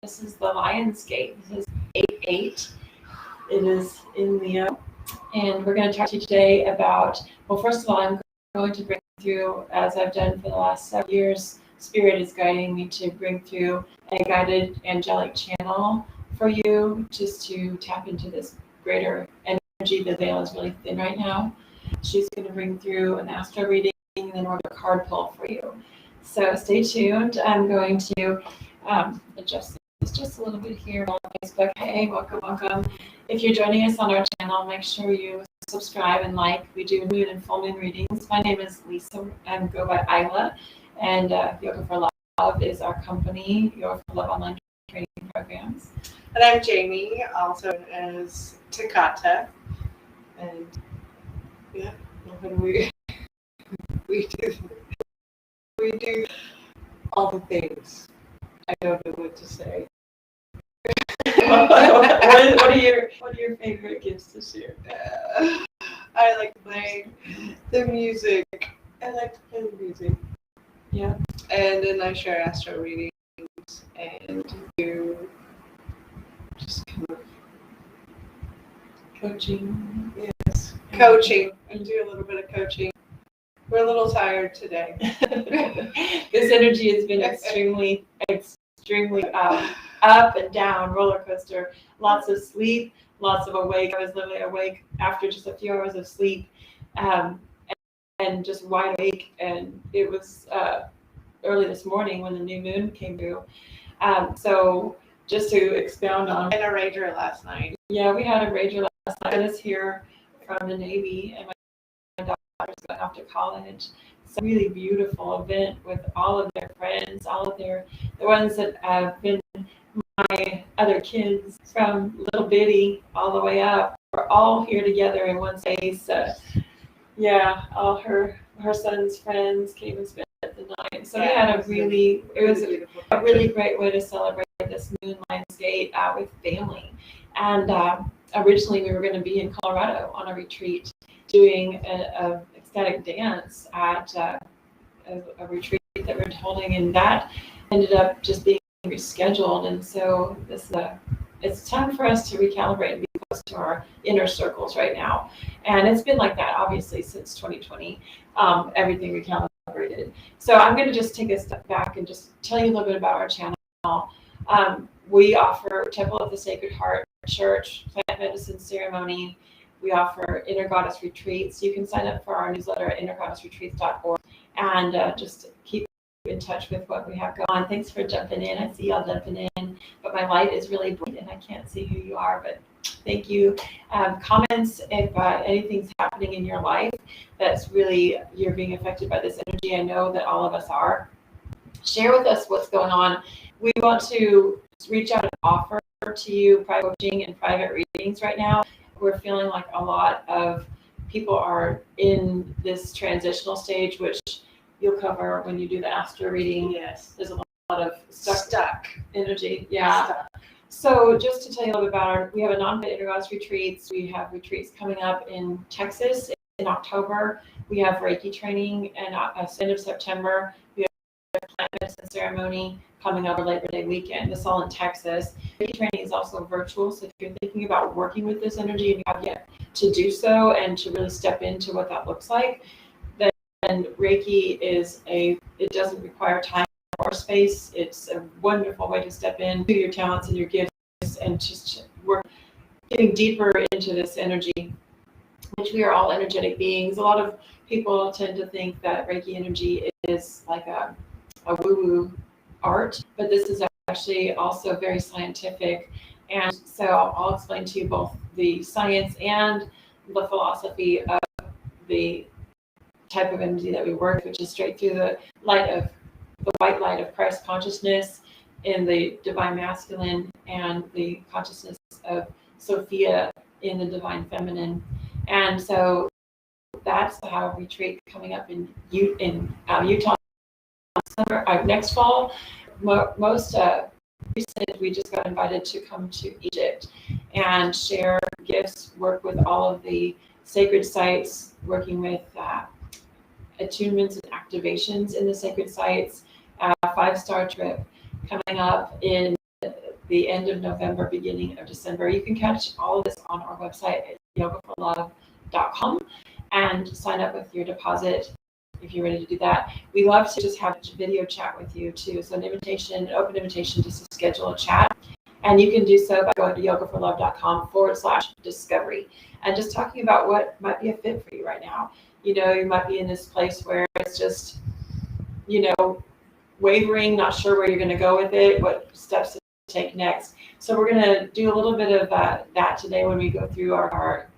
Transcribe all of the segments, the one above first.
This is the Lion's Gate. This is 8-8. It is in Leo. And we're going to talk to you today about, well, first of all, I'm going to bring through, as I've done for the last 7 years, Spirit is guiding me to bring through a guided angelic channel for you, just to tap into this greater energy. The veil is really thin right now. She's going to bring through an Astro reading, and then we'll have a card pull for you. So stay tuned. I'm going to adjust this just a little bit here on Facebook. Hey, welcome. If you're joining us on our channel, make sure you subscribe and like. We do moon and full moon readings. My name is Lisa. I go by Aiylah, and Yoga for Love is our company, Yoga for Love online training programs. And I'm Jamie, also known as Takata. And yeah, what do we do all the things. I don't know what to say. what are your favorite gifts this year? I like playing the music. I like to play the music. Yeah. And then I share Astro readings and do just kind of coaching. Yes. Coaching. I do a little bit of coaching. We're a little tired today. This energy has been extremely up and down, roller coaster. Lots of sleep, lots of awake. I was literally awake after just a few hours of sleep, and just wide awake. And it was early this morning when the new moon came through. So just to expound on. And a rager last night. Yeah, we had a rager last night. I was here from the Navy, and my daughter's going off to college. It's a really beautiful event with all of their friends, all of the ones that have been my other kids from little bitty all the way up. We're all here together in one space. Yeah, all her son's friends came and spent the night. So we had it was a really great way to celebrate this moon Lion's Gate with family. And originally we were going to be in Colorado on a retreat doing a ecstatic dance at a retreat that we're holding, and that ended up just being rescheduled. And so it's time for us to recalibrate and be close to our inner circles right now. And it's been like that obviously since 2020. Everything recalibrated. So I'm going to just take a step back and just tell you a little bit about our channel. We offer Temple of the Sacred Heart Church, plant medicine ceremony. We offer Inner Goddess retreats. You can sign up for our newsletter at innergoddessretreats.org and just keep in touch with what we have going on. Thanks for jumping in. I see y'all jumping in, but my light is really bright and I can't see who you are, but thank you. Comments if anything's happening in your life that's really, you're being affected by this energy. I know that all of us are. Share with us what's going on. We want to reach out and offer to you private coaching and private readings right now. We're feeling like a lot of people are in this transitional stage, which you'll cover when you do the Astro reading. Yes. There's a lot of stuck energy. Yeah. Stuck. So just to tell you a little bit about we have a non-fit Inner Goddess retreats. We have retreats coming up in Texas in October. We have Reiki training and end of September. We have plant medicine ceremony coming up Labor Day weekend. This is all in Texas. Reiki training is also virtual, so if you're thinking about working with this energy and you have yet to do so and to really step into what that looks like, then Reiki it doesn't require time or space. It's a wonderful way to step into your talents and your gifts and just work, getting deeper into this energy, which we are all energetic beings. A lot of people tend to think that Reiki energy is like a woo-woo art, but this is actually also very scientific. And so I'll explain to you both the science and the philosophy of the type of energy that we work, which is straight through the white light of Christ consciousness in the divine masculine and the consciousness of Sophia in the divine feminine. And so that's how we retreat coming up in Utah next fall. Most recent, we just got invited to come to Egypt and share gifts, work with all of the sacred sites, working with attunements and activations in the sacred sites. 5-star trip coming up in the end of November, beginning of December. You can catch all of this on our website at yogaforlove.com and sign up with your deposit if you're ready to do that. We love to just have a video chat with you too. So an open invitation just to schedule a chat. And you can do so by going to yogaforlove.com/discovery and just talking about what might be a fit for you right now. You might be in this place where it's just, wavering, not sure where you're going to go with it, what steps to take next. So we're going to do a little bit of that today when we go through our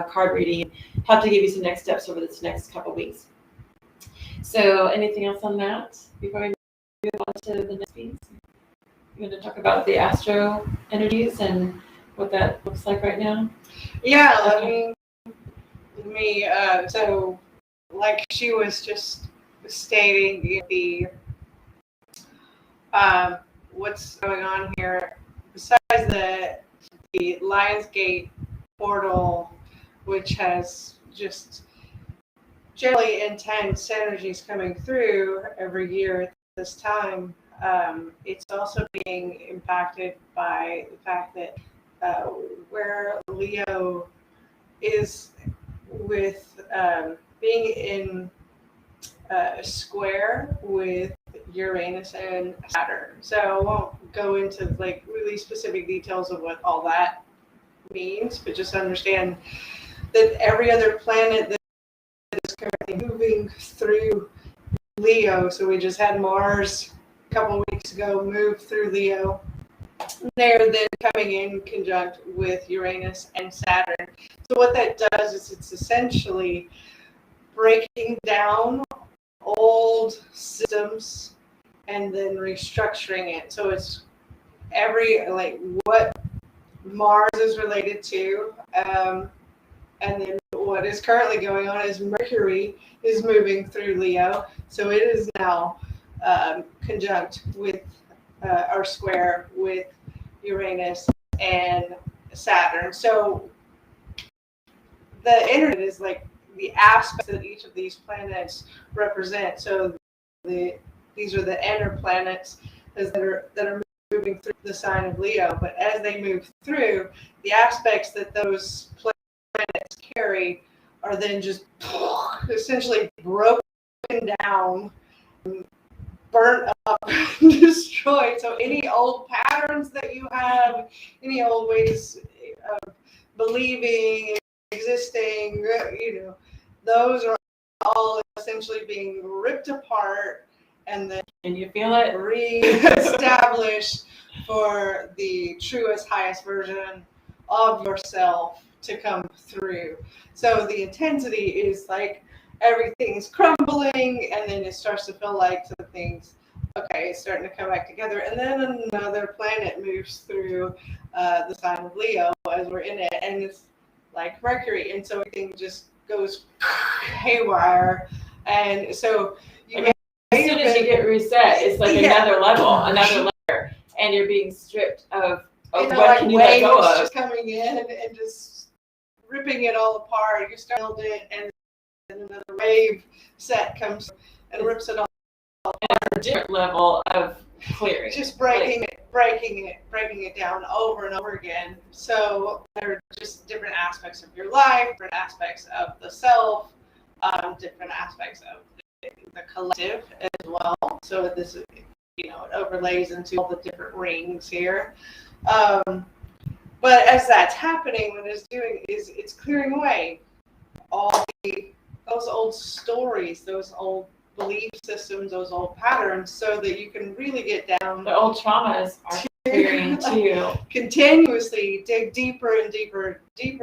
card reading and help to give you some next steps over this next couple weeks. So anything else on that before we move on to the next piece? You're going to talk about the Astro energies and what that looks like right now? Yeah, let me so like she was just stating the what's going on here, besides the Lionsgate portal, which has just generally intense energies coming through every year at this time. It's also being impacted by the fact that where Leo is with being in a square with Uranus and Saturn. So I won't go into really specific details of what all that means, but just understand that every other planet that is currently moving through Leo. So we just had Mars a couple of weeks ago move through Leo. They're then coming in conjunct with Uranus and Saturn. So what that does is it's essentially breaking down old systems and then restructuring it. So it's what Mars is related to, and then what is currently going on is Mercury is moving through Leo. So it is now conjunct with our square with Uranus and Saturn. So the energy is the aspects that each of these planets represent. So these are the inner planets that are moving through the sign of Leo. But as they move through, the aspects that those planets carry are then just essentially broken down, burnt up, destroyed. So any old patterns that you have, any old ways of believing, existing, those are all essentially being ripped apart and then you feel it reestablished for the truest, highest version of yourself to come through. So the intensity is everything's crumbling, and then it starts to feel like some things, okay, it's starting to come back together. And then another planet moves through the sign of Leo as we're in it, and it's like Mercury, and so everything just goes haywire. And so as soon as you get reset, it's another level, another layer, and you're being stripped of what can you let go of. Just coming in and just ripping it all apart. You start to build it, and then another wave set comes and rips it all apart. And a different level of clearing. Just breaking it down over and over again. So there are just different aspects of your life, different aspects of the self, different aspects of the collective as well. So this is, it overlays into all the different rings here. But as that's happening, what it's doing is it's clearing away all those old stories, those old belief systems, those old patterns, so that you can really get down. The old traumas are clearing too. Continuously dig deeper and deeper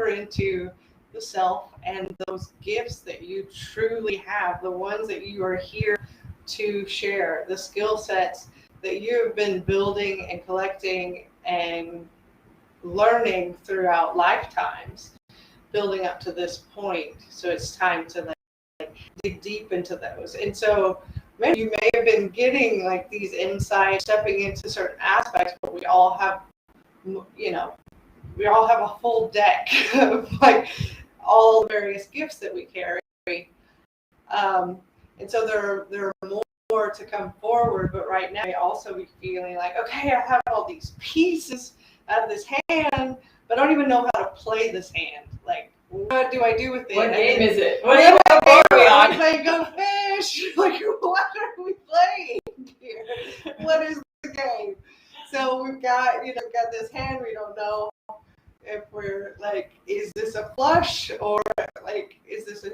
into the self and those gifts that you truly have, the ones that you are here to share, the skill sets that you have been building and collecting and learning throughout lifetimes, building up to this point. So it's time to dig deep into those. And so maybe you may have been getting these insights, stepping into certain aspects, but we all have a full deck of all the various gifts that we carry. And so there are more more to come forward. But right now, I also be feeling like, okay, I have all these pieces out of this hand, but I don't even know how to play this hand. Like, what do I do with it? What game is it? What game are we on? playing Go Fish? Like, what are we playing here? What is the game? So we've got this hand. We don't know if we're like, is this a flush or like, is this a,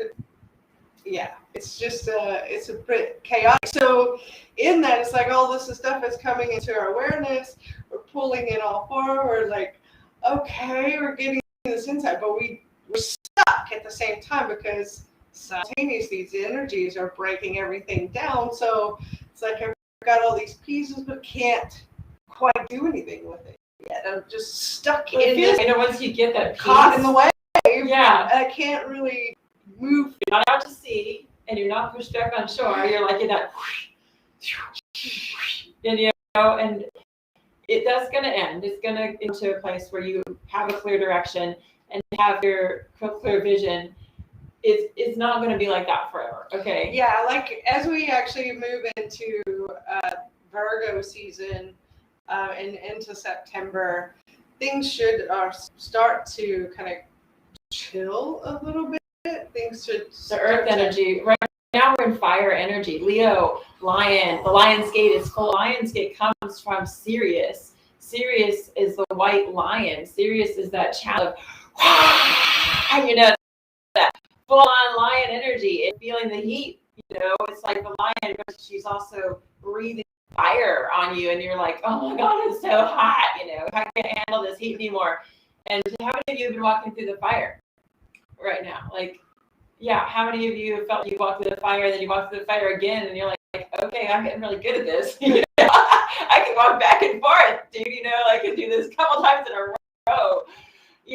yeah, it's just it's a bit chaotic. So in that, it's like all this stuff is coming into our awareness. We're pulling it all forward. Like, okay, we're getting this insight, but we're stuck at the same time because simultaneously these energies are breaking everything down. So it's like I've got all these pieces, but can't quite do anything with it yet. I'm just stuck in this. Once you get that piece, caught in the wave, yeah, and I can't really move. You're not out to sea, and you're not pushed back on shore. You're like in that, and and that's going to end. It's going to get into a place where you have a clear direction and have your clear vision. It's not going to be like that forever. Okay. Yeah, like as we actually move into Virgo season and into September, things should start to kind of chill a little bit. Things should. The earth energy. Right now we're in fire energy. Leo, lion. The lion's gate is full. Lion's gate comes from Sirius. Sirius is the white lion. Sirius is that child of, that full-on lion energy and feeling the heat. It's like the lion, but she's also breathing fire on you, and you're like, oh my God, it's so hot. I can't handle this heat anymore. And how many of you have been walking through the fire right now? Like, yeah, how many of you felt you walked through the fire, and then you walked through the fire again, and you're like, okay, I'm getting really good at this. I can walk back and forth, dude. I can do this a couple times in a row.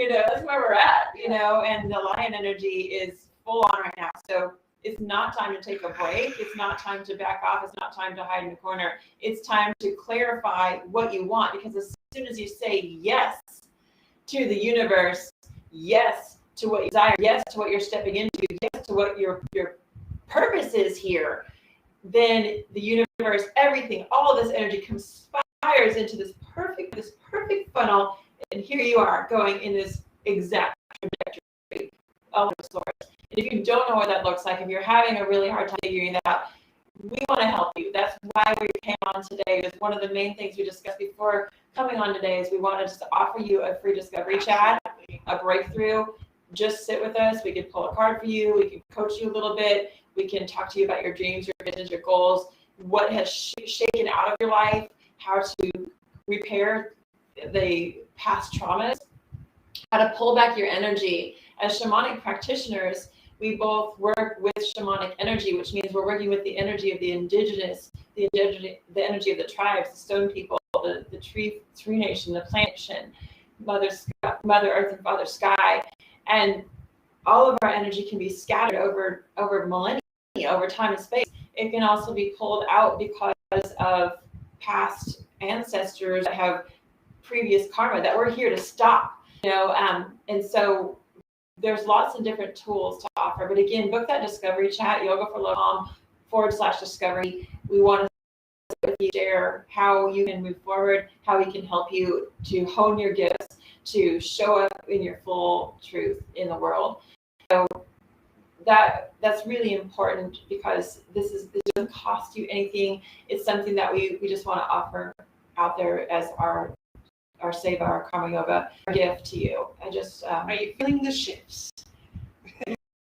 That's where we're at. And the lion energy is full on right now. So it's not time to take a break. It's not time to back off. It's not time to hide in the corner. It's time to clarify what you want, because as soon as you say yes to the universe, yes to what you desire, yes to what you're stepping into, yes to what your purpose is here, then the universe, everything, all of this energy conspires into this perfect funnel, and here you are going in this exact trajectory of the source. And if you don't know what that looks like, if you're having a really hard time figuring that out, we want to help you. That's why we came on today. Is one of the main things we discussed before coming on today is we wanted to offer you a free discovery chat, a breakthrough. Just sit with us. We can pull a card for you. We can coach you a little bit. We can talk to you about your dreams, your visions, your goals, what has shaken out of your life, how to repair the past traumas, how to pull back your energy. As shamanic practitioners, we both work with shamanic energy, which means we're working with the energy of the indigenous, the energy of the tribes, the stone people, the tree nation, the plant nation, Mother Earth and Father Sky. And all of our energy can be scattered over millennia, over time and space. It can also be pulled out because of past ancestors that have previous karma that we're here to stop. And so there's lots of different tools to offer. But again, book that discovery chat, yogaforlove.com/discovery. We want to sit with you, share how you can move forward, how we can help you to hone your gifts, to show up in your full truth in the world. So that's really important, because this doesn't cost you anything. It's something that we just want to offer out there as our Seva, our Karma Yoga gift to you. Are you feeling the shifts?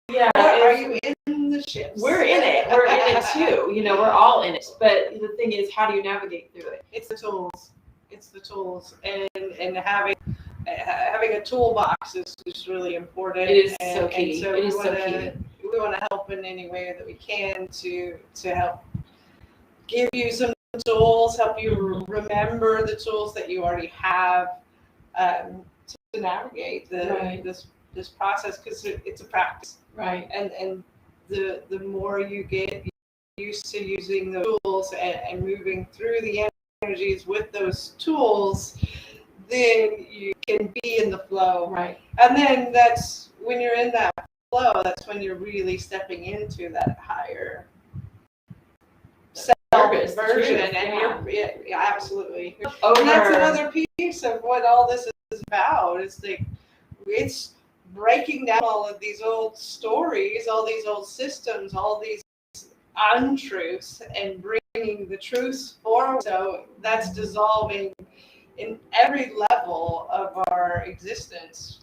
Yeah. Are you in the shifts? We're in it. We're in it too. We're all in it. But the thing is, how do you navigate through it? It's the tools. And having a toolbox is really important. It is so key. So it is so key. We want to help in any way that we can to help give you some tools, help you remember the tools that you already have to navigate this process, because it's a practice. Right. And the more you get used to using the tools and moving through the energies with those tools, then you can be in the flow. Right. And then that's when you're in that flow, that's when you're really stepping into that higher self purpose, version, truth, and yeah, absolutely. Over. And that's another piece of what all this is about. It's breaking down all of these old stories, all these old systems, all these untruths, and bringing the truths forward. So that's dissolving in every level of our existence.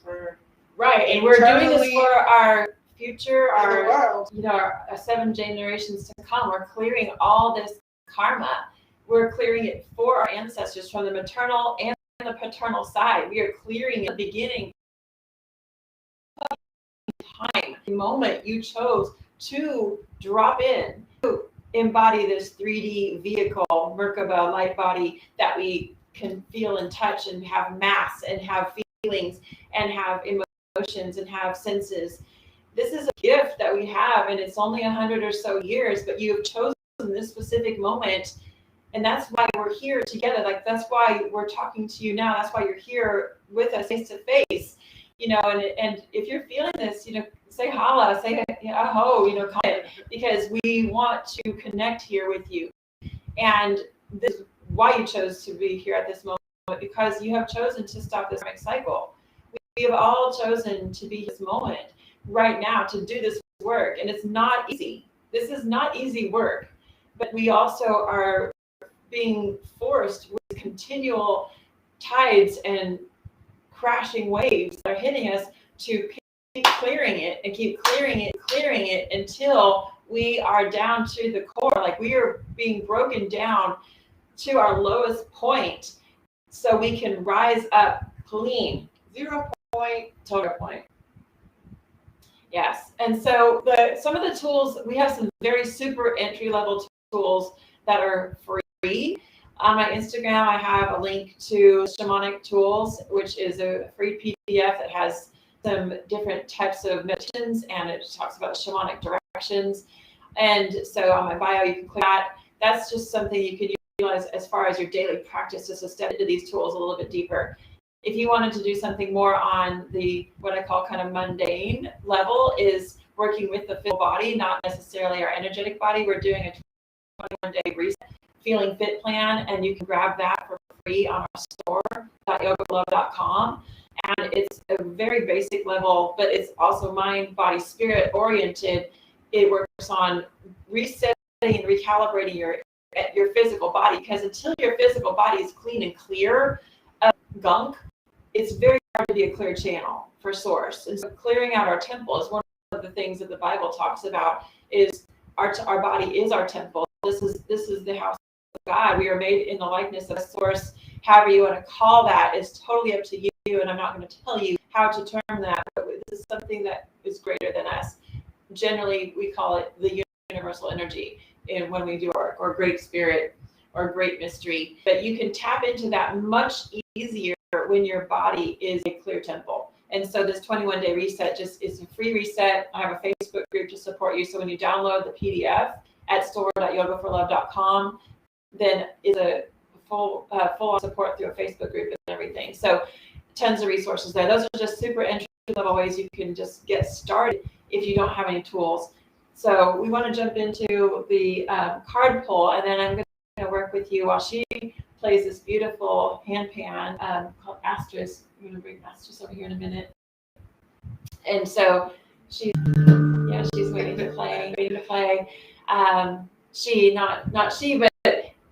Right, and we're doing this for our future, our world. Our 7 generations to come. We're clearing all this karma. We're clearing it for our ancestors from the maternal and the paternal side. We are clearing at the beginning time, the moment you chose to drop in, to embody this 3D vehicle, Merkaba light body that we can feel and touch and have mass and have feelings and have emotions and have senses. This is a gift that we have, and it's only 100 or so years, but you have chosen this specific moment, and that's why we're here together. Like, that's why we're talking to you now. That's why you're here with us face to face. And if you're feeling this, say holla, say aho, comment, because we want to connect here with you. And this is why you chose to be here at this moment, because you have chosen to stop this cycle. We have all chosen to be this moment right now to do this work, and it's not easy. This is not easy work, but we also are being forced with continual tides and crashing waves that are hitting us to keep clearing it and keep clearing it until we are down to the core. Like, we are being broken down to our lowest point so we can rise up clean. 0 point. Total point. Yes. And so some of the tools, we have some very super entry level tools that are free. On my Instagram, I have a link to Shamanic Tools, which is a free PDF that has some different types of meditations, and it talks about shamanic directions. And so on my bio, you can click that. That's just something you can utilize as far as your daily practice, just to step into these tools a little bit deeper. If you wanted to do something more on the, what I call kind of mundane level, is working with the physical body, not necessarily our energetic body. We're doing a 21-day reset feeling fit plan, and you can grab that for free on our store, .yogaforlove.com. And it's a very basic level, but it's also mind, body, spirit oriented. It works on resetting and recalibrating your physical body, because until your physical body is clean and clear of gunk, it's very hard to be a clear channel for source. And so clearing out our temple is one of the things that the Bible talks about. Is our body is our temple. This is the house of God. We are made in the likeness of source. However you want to call that is totally up to you, and I'm not going to tell you how to term that, but this is something that is greater than us. Generally, we call it the universal energy when we do our work, or great spirit, or great mystery. But you can tap into that much easier when your body is a clear temple. And so this 21-day reset just is a free reset. I have a Facebook group to support you. So when you download the PDF at store.yogaforlove.com, then is a full support through a Facebook group and everything. So tons of resources there. Those are just super entry level ways you can just get started if you don't have any tools. So we want to jump into the card pull, and then I'm going to work with you while she plays this beautiful hand pan called Astro. I'm going to bring Astro over here in a minute. And so she's waiting to play. But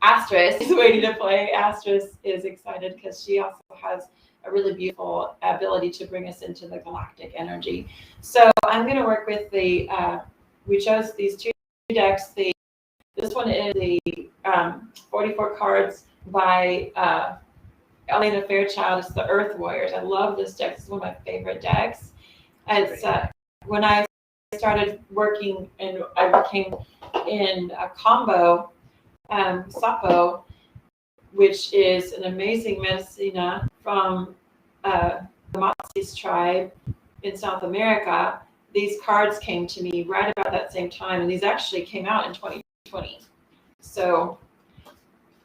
Astris is waiting to play. Astris is excited because she also has a really beautiful ability to bring us into the galactic energy. So I'm going to work with we chose these two decks. This one is the 44 cards by Aiylah Fairchild. It's the Earth Warriors. I love this deck. It's one of my favorite decks. It's when I started working and I became in a combo, Sapo, which is an amazing medicina from the Matsis tribe in South America. These cards came to me right about that same time, and these actually came out in 2020. So,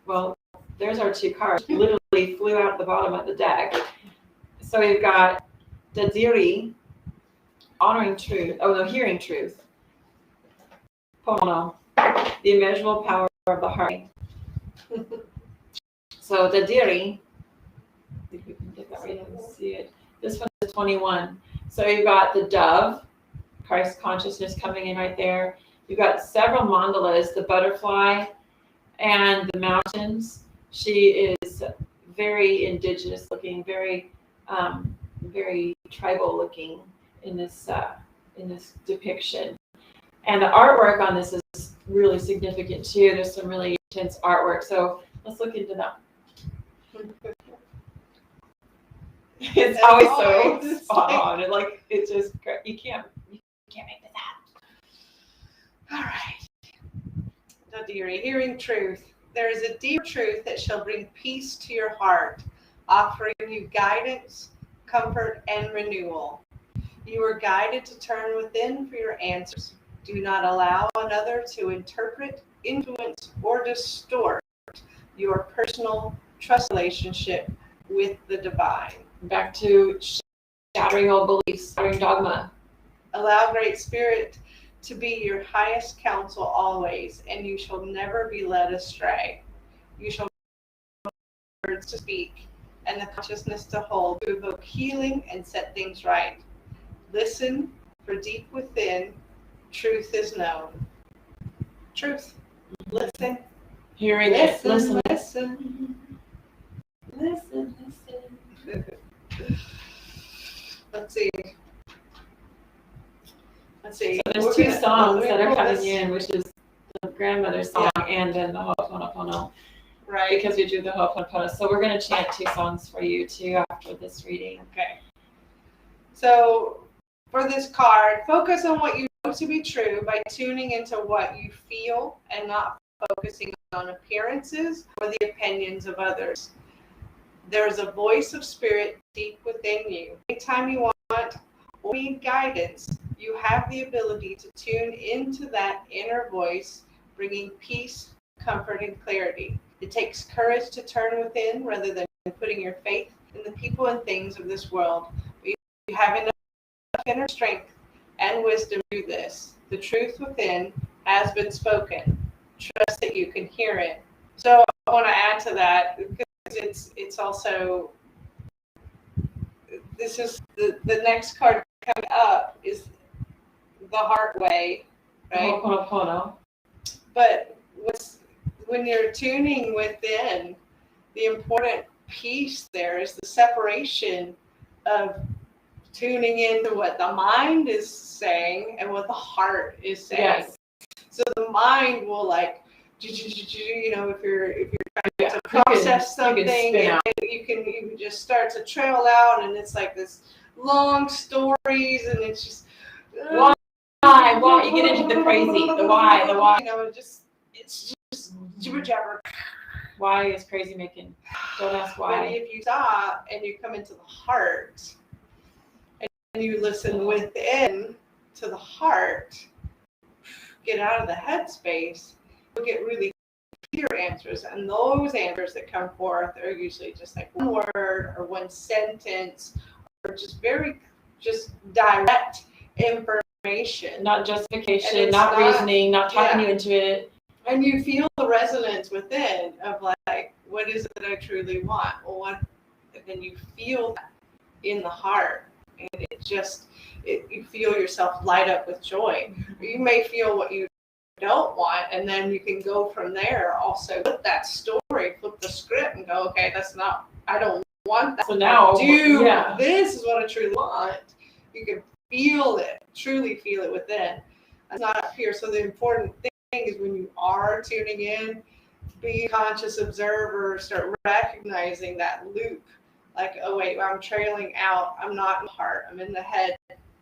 well, there's our two cards. Literally flew out the bottom of the deck. So we've got Dadziri, honoring truth. Oh no, hearing truth. Pono, the immeasurable power of the heart. So the Diri, I think we can get that right and see it. This one is 21. So you've got the dove, Christ consciousness coming in right there. You've got several mandalas, the butterfly and the mountains. She is very indigenous looking, very very tribal looking in this depiction. And the artwork on this is really significant too. There's some really intense artwork. So let's look into that. It's always so spot on. And like it's just you can't make this up. All right. Nadiri, hearing truth. There is a deep truth that shall bring peace to your heart, offering you guidance, comfort, and renewal. You are guided to turn within for your answers. Do not allow another to interpret, influence, or distort your personal trust relationship with the divine. Back to shattering old beliefs, shattering dogma. Allow Great Spirit to be your highest counsel always, and you shall never be led astray. You shall have words to speak and the consciousness to hold to evoke healing and set things right. Listen, for deep within, truth is known. Truth. Listen. Hearing it. Listen. Listen. Let's see. So there's two songs that are coming in, which is the grandmother's song and then the Ho'oponopono. Right. Because we do the Ho'oponopono. So we're going to chant two songs for you too after this reading. Okay. So for this card, focus on what you know to be true by tuning into what you feel and not focusing on appearances or the opinions of others. There is a voice of spirit deep within you. Anytime you want or need guidance, you have the ability to tune into that inner voice, bringing peace, comfort, and clarity. It takes courage to turn within rather than putting your faith in the people and things of this world. But you have enough inner strength and wisdom to do this. The truth within has been spoken. Trust that you can hear it. So I want to add to that because it's also, this is the next card coming up is the heart way, right? Ho'oponopono. But when you're tuning within, the important piece there is the separation of tuning into what the mind is saying and what the heart is saying. Yes. So the mind will like, you know, if you're trying to process something, and you can just start to trail out, and it's like this long stories, and it's just why you get into the crazy, the why. You know, it's just jibber jabber. Why is crazy making? Don't ask why. But if you stop and you come into the heart and you listen within to the heart, get out of the head space, you'll get really clear answers. And those answers that come forth are usually just like one word or one sentence or just direct information. Not justification, not reasoning, not talking you into it. And you feel the resonance within of like, what is it that I truly want? Well, and then you feel that in the heart, and you feel yourself light up with joy. You may feel what you don't want, and then you can go from there. Also, with that story, flip the script and go, okay, I don't want that. So now, this is what I truly want. You can feel it, truly feel it within. It's not up here. So the important thing is when you are tuning in, be a conscious observer, start recognizing that loop. Like, oh wait, I'm trailing out. I'm not in the heart. I'm in the head.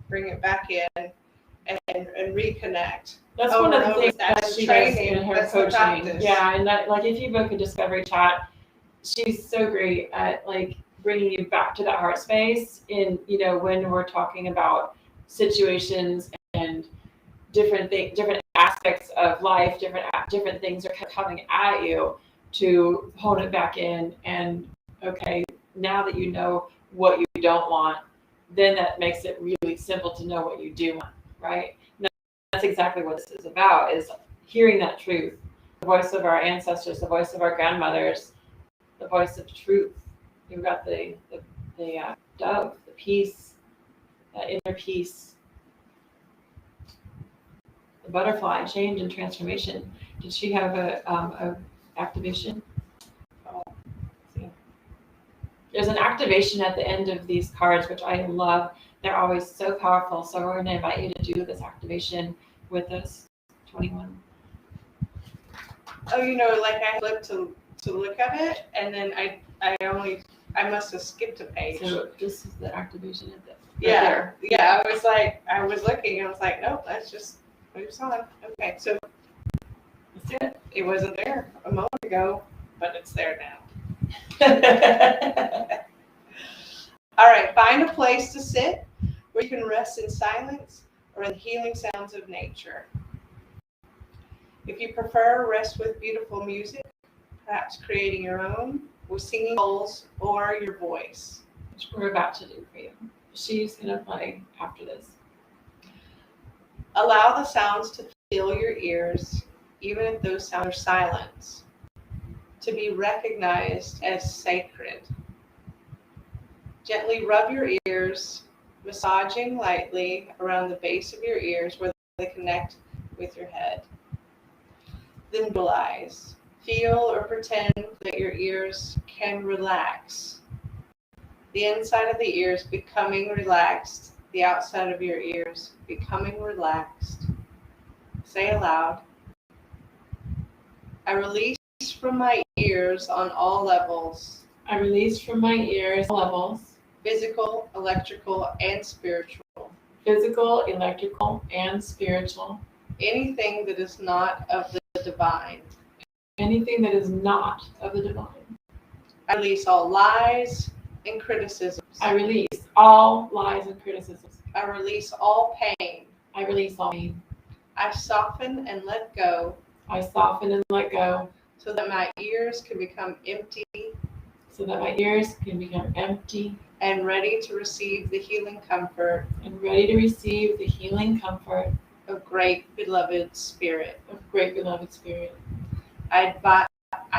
Bring it back in and reconnect. That's one of the things that she does in her coaching. Yeah, and that, like, if you book a discovery chat, she's so great at like bringing you back to that heart space. In when we're talking about situations and different aspects of life, different things are coming at you, to hone it back in. And okay, now that you know what you don't want, then that makes it really simple to know what you do want, right? Now, that's exactly what this is about, is hearing that truth voice of our ancestors, the voice of our grandmothers, the voice of truth. You've got the dove, the peace, that inner peace. The butterfly, change and transformation. Did she have a activation? Oh, see. There's an activation at the end of these cards, which I love. They're always so powerful. So we're going to invite you to do this activation with us. 21. Oh, like I flipped to look at it, and then I must have skipped a page. So this is the activation of it. Yeah. I was looking, and I was like, nope, that's just moves on. Okay, so That's it. It wasn't there a moment ago, but it's there now. All right, find a place to sit where you can rest in silence or in the healing sounds of nature. If you prefer, rest with beautiful music, perhaps creating your own with singing bowls or your voice. Which we're about to do for you. She's going to play after this. Allow the sounds to fill your ears, even if those sounds are silent, to be recognized as sacred. Gently rub your ears, massaging lightly around the base of your ears where they connect with your head. Then visualize. Feel or pretend that your ears can relax. The inside of the ears becoming relaxed, the outside of your ears becoming relaxed. Say aloud, I release from my ears on all levels. I release from my ears levels. Physical, electrical, and spiritual. Physical, electrical, and spiritual. Anything that is not of the divine. Anything that is not of the divine. I release all lies and criticisms. I release all lies and criticisms. I release all pain. I release all pain. I soften and let go. I soften and let go. So that my ears can become empty. So that my ears can become empty. And ready to receive the healing comfort. And ready to receive the healing comfort. Of great beloved spirit. Of great beloved spirit. I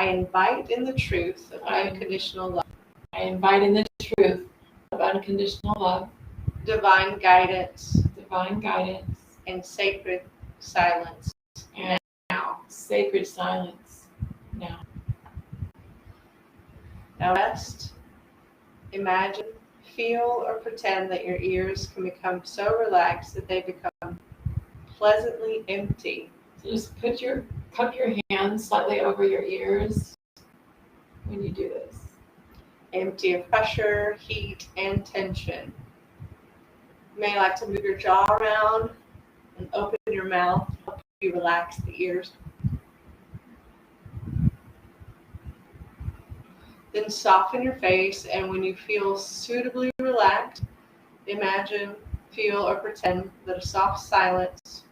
invite in the truth of unconditional love. I invite in the truth of unconditional love. Divine guidance. Divine guidance. And sacred silence. And now. Sacred silence. Now. Now rest. Imagine, feel, or pretend that your ears can become so relaxed that they become pleasantly empty. So just cup your hands slightly over your ears when you do this. Empty of pressure, heat, and tension. You may like to move your jaw around and open your mouth to help you relax the ears. Then soften your face, and when you feel suitably relaxed, imagine, feel, or pretend that a soft silence,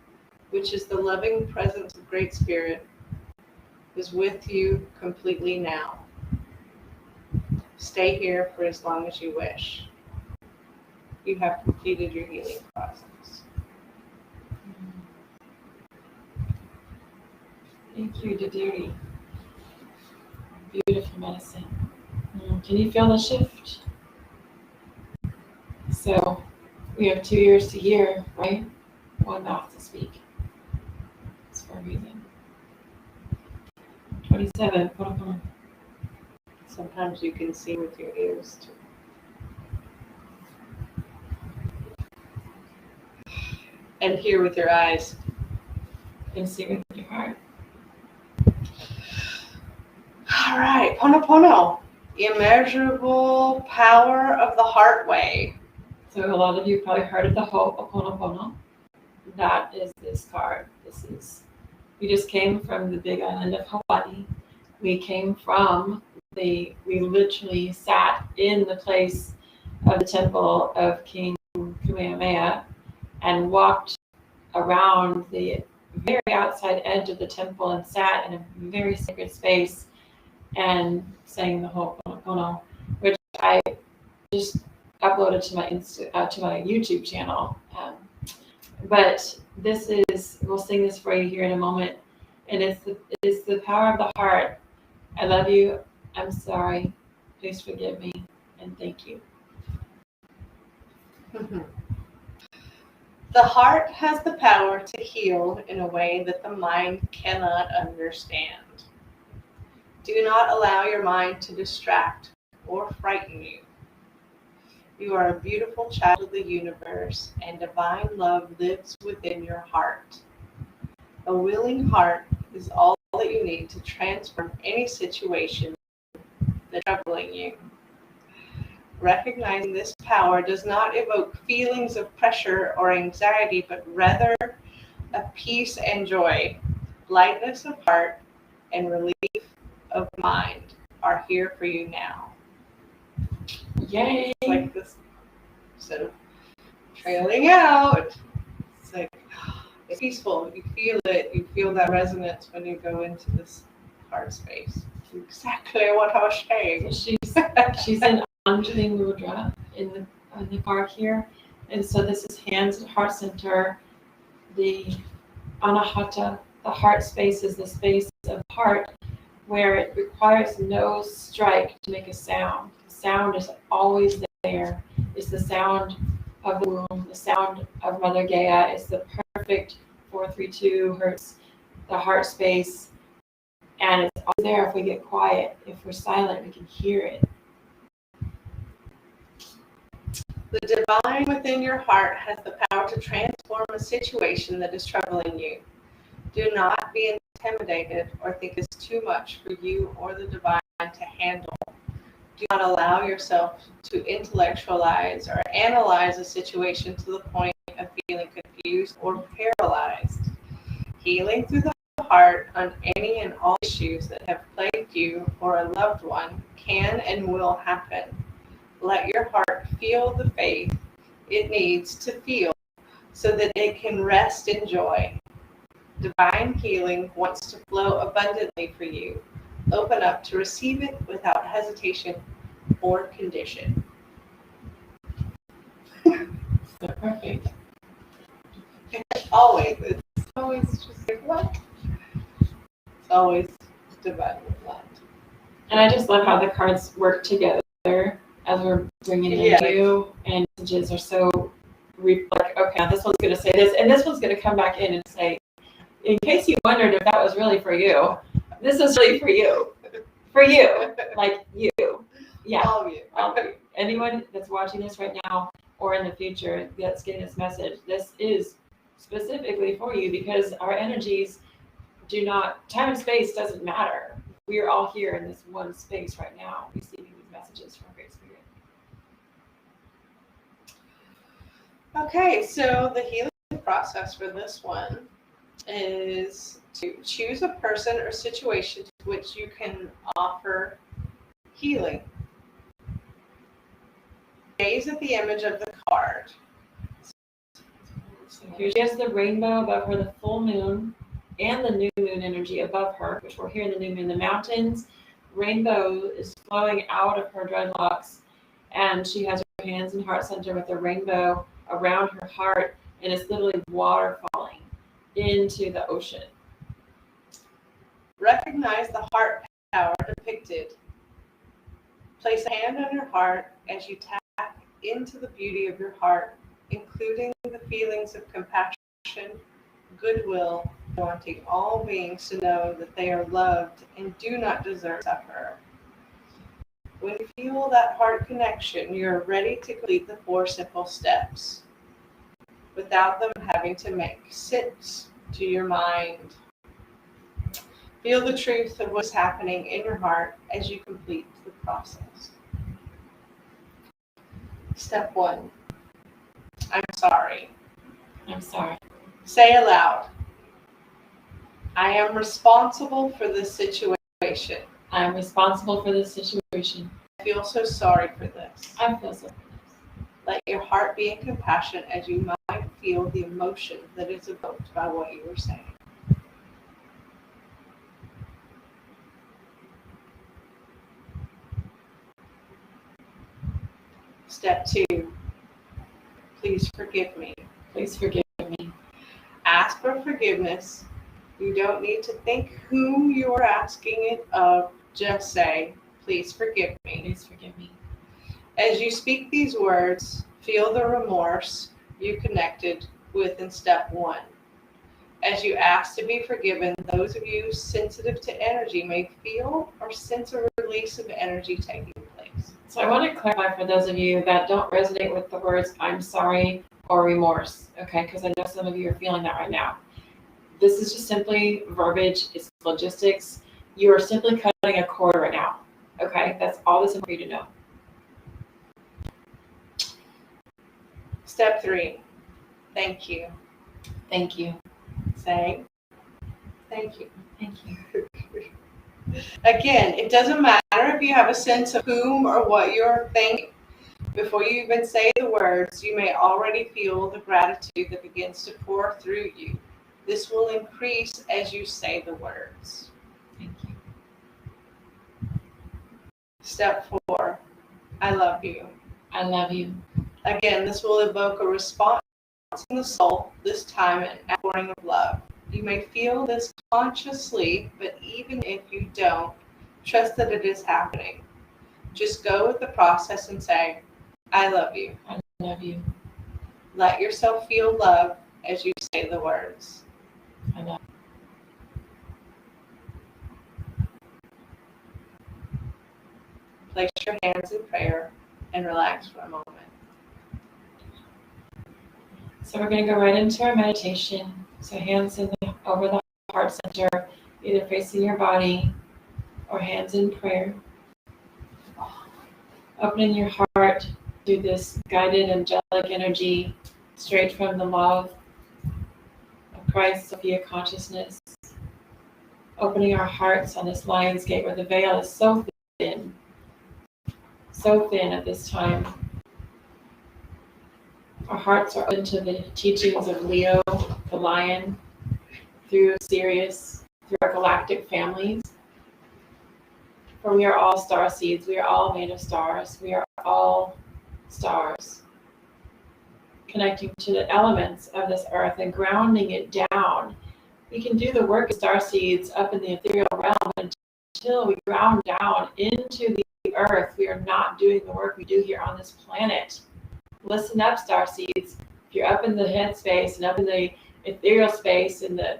which is the loving presence of Great Spirit, is with you completely now. Stay here for as long as you wish. You have completed your healing process. Thank you, Dadiri. Beautiful medicine. Can you feel the shift? So we have 2 ears to hear, right? 1 mouth to speak. It's for a reason. 27. Sometimes you can see with your ears too. And hear with your eyes. And see with your heart. All right, Ponopono. Immeasurable power of the heart way. So a lot of you probably heard of the Ho'oponopono. That is this card. We just came from the big island of Hawaii. We literally sat in the place of the temple of King Kamehameha and walked around the very outside edge of the temple and sat in a very sacred space and sang the Ho'oponopono, which I just uploaded to my YouTube channel. But we'll sing this for you here in a moment. And it's the power of the heart. I love you. I'm sorry. Please forgive me. And thank you. The heart has the power to heal in a way that the mind cannot understand. Do not allow your mind to distract or frighten you. You are a beautiful child of the universe, and divine love lives within your heart. A willing heart is all that you need to transform any situation that's troubling you. Recognizing this power does not evoke feelings of pressure or anxiety, but rather a peace and joy, lightness of heart, and relief of mind are here for you now. Yay! It's like this sort of trailing out. It's like it's peaceful. You feel it. You feel that resonance when you go into this heart space. Exactly what I was saying. She's in Anjali Mudra in the park here, and so this is hands and heart center. The Anahata, the heart space, is the space of heart where it requires no strike to make a sound. The sound is always there. It's the sound of the womb, the sound of Mother Gaia. It's the perfect 432 hertz, the heart space, and it's always there if we get quiet. If we're silent, we can hear it. The divine within your heart has the power to transform a situation that is troubling you. Do not be intimidated or think it's too much for you or the divine to handle. Do not allow yourself to intellectualize or analyze a situation to the point of feeling confused or paralyzed. Healing through the heart on any and all issues that have plagued you or a loved one can and will happen. Let your heart feel the faith it needs to feel so that it can rest in joy. Divine healing wants to flow abundantly for you. Open up to receive it without hesitation or condition. So perfect. It's always just like, what? It's always divine love. And I just love how the cards work together as we're bringing in you, and messages are so like, okay, this one's going to say this, and this one's going to come back in and say, in case you wondered if that was really for you, this is really for you. For you. Like you. Yeah. All of you. All of you. Anyone that's watching this right now or in the future that's getting this message, this is specifically for you, because our energies do not, time and space doesn't matter. We are all here in this one space right now, receiving these messages from Great Spirit. Okay, so the healing process for this one is to choose a person or situation to which you can offer healing. Gaze at the image of the card. So here she has the rainbow above her, the full moon, and the new moon energy above her, which we're here in the new moon, the mountains. Rainbow is flowing out of her dreadlocks, and she has her hands and heart center with the rainbow around her heart, and it's literally water falling into the ocean. Recognize the heart power depicted. Place a hand on your heart as you tap into the beauty of your heart, including the feelings of compassion, goodwill, wanting all beings to know that they are loved and do not deserve to suffer. When you feel that heart connection, you're ready to complete the 4 simple steps without them having to make sense to your mind. Feel the truth of what's happening in your heart as you complete the process. Step 1. I'm sorry. I'm sorry. Say aloud, I am responsible for this situation. I am responsible for this situation. I feel so sorry for this. I feel so for this. Let your heart be in compassion as you might feel the emotion that is evoked by what you were saying. Step 2. Please forgive me. Please forgive me. Ask for forgiveness You don't need to think whom you are asking it of. Just say, please forgive me. Please forgive me. As you speak these words, feel the remorse you connected with in step 1. As you ask to be forgiven, those of you sensitive to energy may feel or sense a release of energy taking place. So I want to clarify for those of you that don't resonate with the words I'm sorry or remorse, okay? Because I know some of you are feeling that right now. This is just simply verbiage, it's logistics. You are simply cutting a cord right now, okay? That's all that's important for you to know. Step 3, thank you. Thank you. Say, thank you. Thank you. Again, it doesn't matter if you have a sense of whom or what you're thanking. Before you even say the words, you may already feel the gratitude that begins to pour through you. This will increase as you say the words. Thank you. Step 4, I love you. I love you. Again, this will evoke a response in the soul, this time an outpouring of love. You may feel this consciously, but even if you don't, trust that it is happening. Just go with the process and say, I love you. I love you. Let yourself feel love as you say the words. I love Place your hands in prayer and relax for a moment. So we're going to go right into our meditation. So hands over the heart center, either facing your body or hands in prayer. Opening your heart to this guided angelic energy straight from the love of Christ, Sophia consciousness. Opening our hearts on this lion's gate where the veil is so thin at this time. Our hearts are open to the teachings of Leo, the lion, through Sirius, through our galactic families. For we are all star seeds. We are all made of stars. We are all stars. Connecting to the elements of this earth and grounding it down. We can do the work of star seeds up in the ethereal realm until we ground down into the earth. We are not doing the work we do here on this planet. Listen up, star seeds. If you're up in the head space and up in the ethereal space in the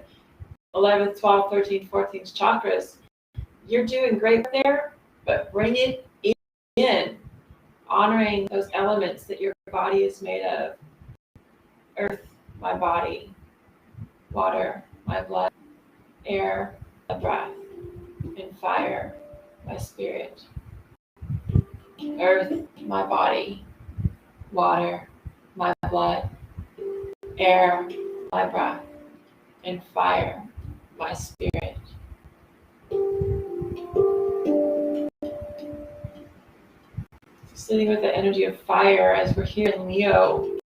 11th, 12th, 13th, 14th chakras, you're doing great there, but bring it in, honoring those elements that your body is made of. Earth, my body. Water, my blood. Air, my breath. And fire, my spirit. Earth, my body. Water, my blood. Air, my breath. And fire, my spirit. Sitting with the energy of fire as we're here in Leo,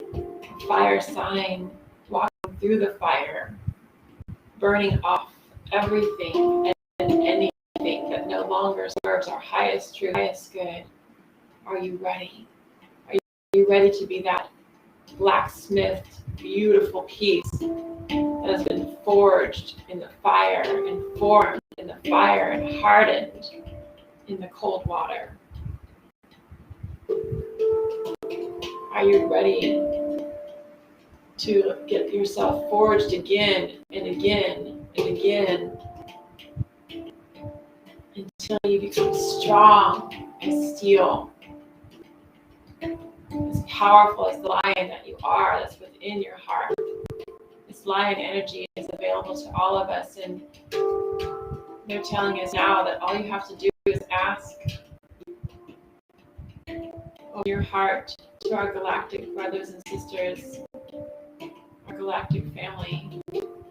fire sign, walking through the fire, burning off everything and anything that no longer serves our highest truth, highest good. Are you ready? Are you ready to be that blacksmith, beautiful piece that has been forged in the fire and formed in the fire and hardened in the cold water? Are you ready to get yourself forged again and again and again until you become strong as steel, as powerful as the lion that you are, that's within your heart? This lion energy is available to all of us, and they're telling us now that all you have to do is ask. Open your heart to our galactic brothers and sisters. Our galactic family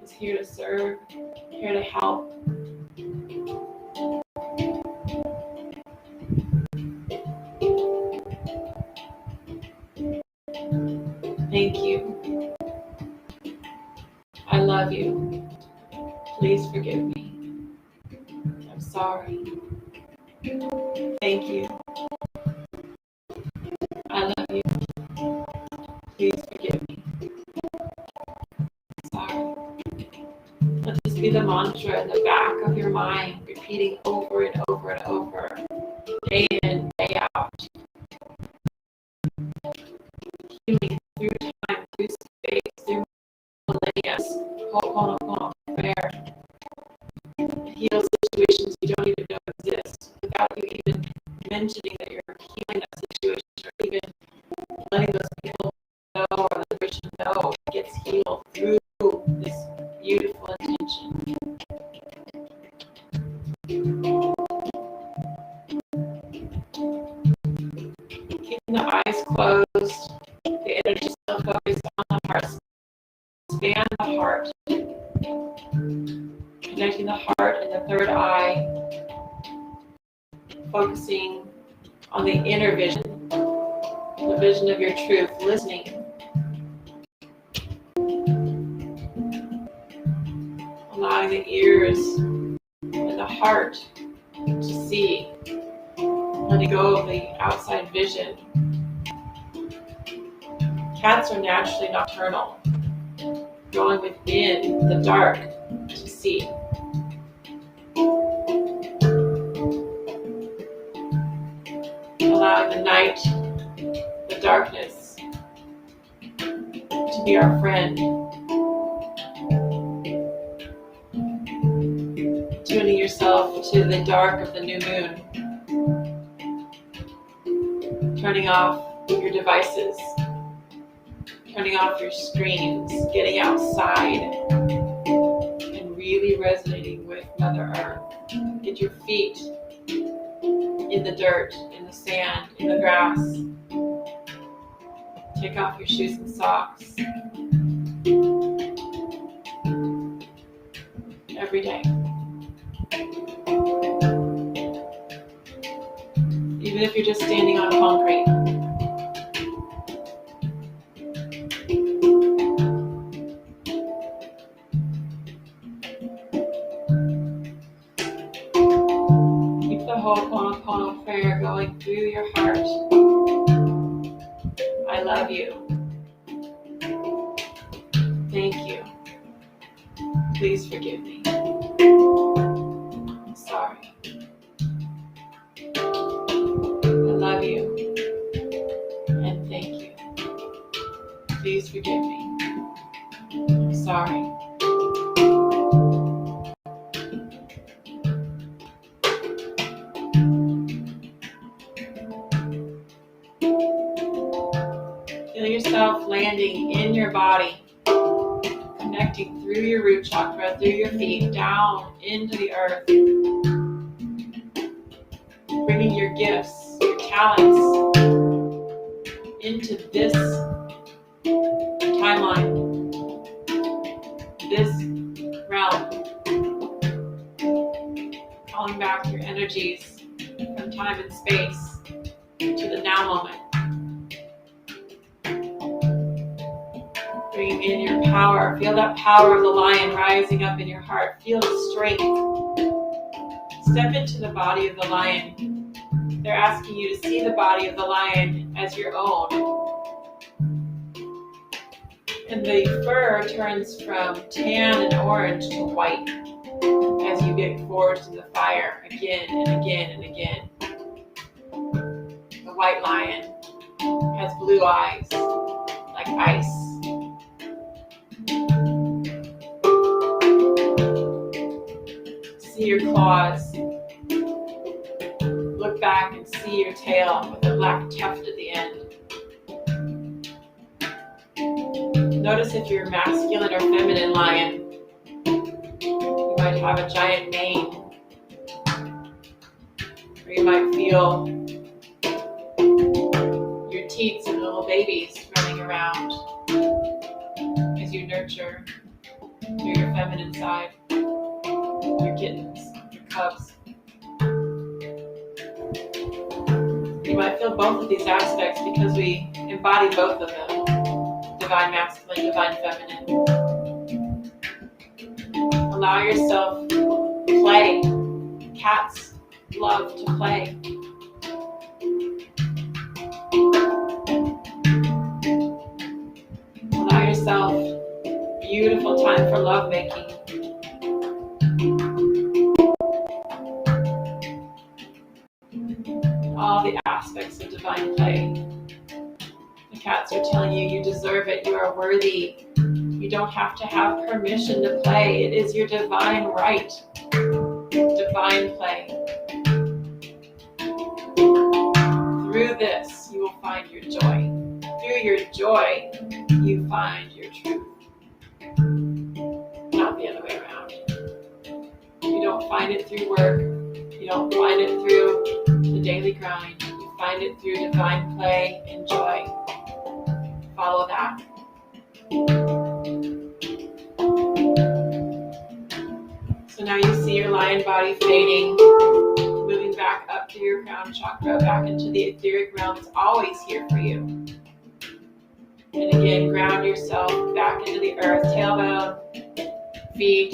is here to serve, here to help. Thank you. I love you. Please forgive me. I'm sorry. Thank you. I love you. Please forgive me. Sorry. Let this be the mantra in the back of your mind, repeating over and over and over, day in, day out. Healing through time, through space, through millennia. Ho'oponopono, Ware. It heals situations you don't even know exist without you even mentioning that you're healing that situation or even letting those people know or the person know it gets healed through this beautiful intention. Keeping the eyes closed, the energy still focused on the heart. Expand the heart. Connecting the heart and the third eye. Focusing on the inner vision. The vision of your truth. Listening. Allowing the ears and the heart to see. Letting go of the outside vision. Cats are naturally nocturnal, going within the dark to see. Allowing the night, the darkness, to be our friend. Tuning yourself to the dark of the new moon. Turning off your devices. Turning off your screens, getting outside, and really resonating with Mother Earth. Get your feet in the dirt, in the sand, in the grass. Take off your shoes and socks. Every day. Even if you're just standing on concrete. Ho'oponopono prayer going through your heart. I love you. Thank you. Please forgive me. I'm sorry. I love you. And thank you. Please forgive me. I'm sorry. Feel yourself landing in your body, connecting through your root chakra, through your feet, down into the earth. Bringing your gifts, your talents into this timeline, this realm. Calling back your energies from time and space to the now moment. Bringing in your power. Feel that power of the lion rising up in your heart. Feel the strength. Step into the body of the lion. They're asking you to see the body of the lion as your own. And the fur turns from tan and orange to white as you get forged in the fire again and again and again. The white lion has blue eyes like ice. See your claws. Look back and see your tail with a black tuft at the end. Notice if you're masculine or feminine lion. You might have a giant mane. Or you might feel your teats and little babies running around as you nurture through your feminine side. Your kittens, your cubs. You might feel both of these aspects because we embody both of them. Divine masculine, divine feminine. Allow yourself to play. Cats love to play. Allow yourself beautiful time for lovemaking. cats are telling you you deserve it, you are worthy. You don't have to have permission to play. It is your divine right. Divine play. Through this, you will find your joy. Through your joy, you find your truth. Not the other way around. You don't find it through work. You don't find it through the daily grind. You find it through divine play and joy. Follow that. So now you see your lion body fading, moving back up to your crown chakra, back into the etheric realm. It's always here for you. And again, ground yourself back into the earth, tailbone, feet.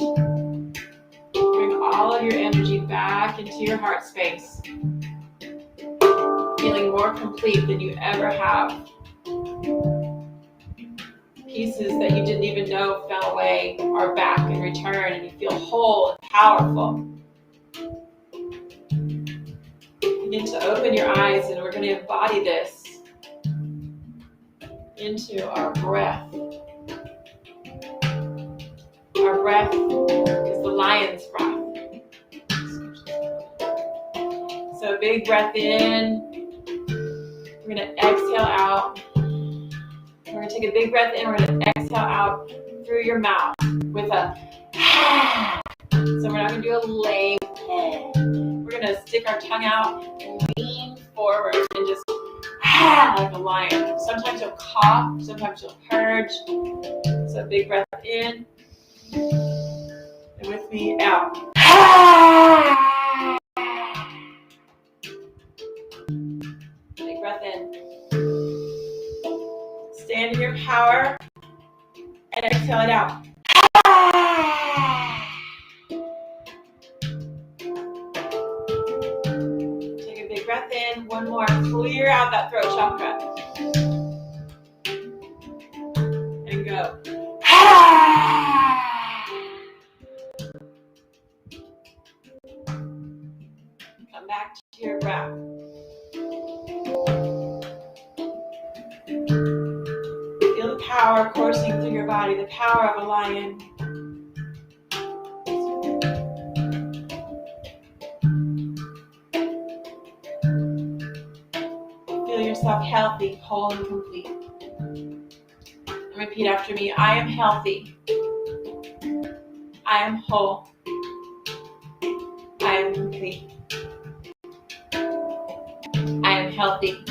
Bring all of your energy back into your heart space. Feeling more complete than you ever have. Pieces that you didn't even know fell away are back and return, and you feel whole and powerful. Begin to open your eyes, and we're going to embody this into our breath. Our breath is the lion's breath. So a big breath in. We're going to exhale out. We're going to take a big breath in. We're going to exhale out through your mouth with a so we're not going to do a lame. We're going to stick our tongue out, lean forward, and just like a lion. Sometimes you'll cough. Sometimes you'll purge. So a big breath in. And with me, out. Big breath in. Stand in your power and exhale it out. Take a big breath in. One more. Clear out that throat chakra. And go. Come back to your breath. Feel the power coursing through your body, the power of a lion. Feel yourself healthy, whole, and complete. And repeat after me. I am healthy. I am whole. I am complete. I am healthy.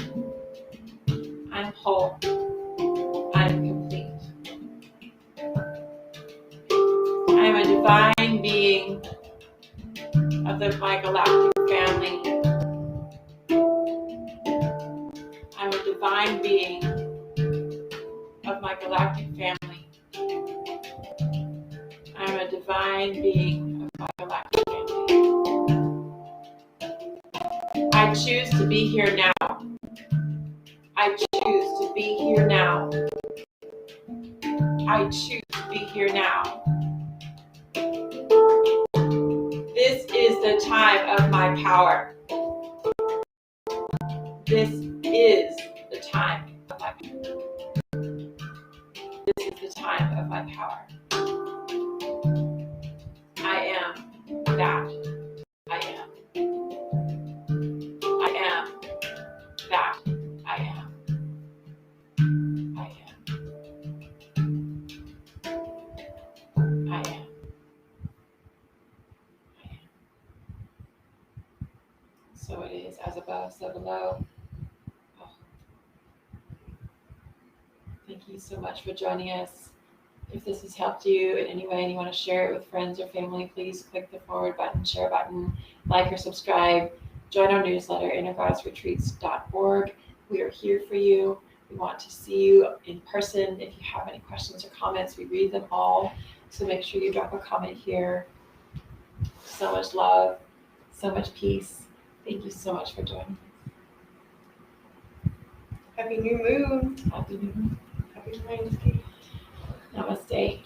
I am whole. I am complete. I am a divine being of my galactic family. I'm a divine being of my galactic family. I'm a divine being of my galactic family. I choose to be here now. I choose to be here now. I choose to be here now. This is the time of my power. This is the time of my power. This is the time of my power. I am that I am. I am that I am. I am. I am. I am. So it is, as above, so below. Oh. Thank you so much for joining us. If this has helped you in any way and you want to share it with friends or family, please click the forward button, share button, like or subscribe. Join our newsletter, innergoddessretreats.org. We are here for you. We want to see you in person. If you have any questions or comments, we read them all. So make sure you drop a comment here. So much love, so much peace. Thank you so much for joining us. Happy new moon. Happy New Moon. Happy Lionsgate. Namaste.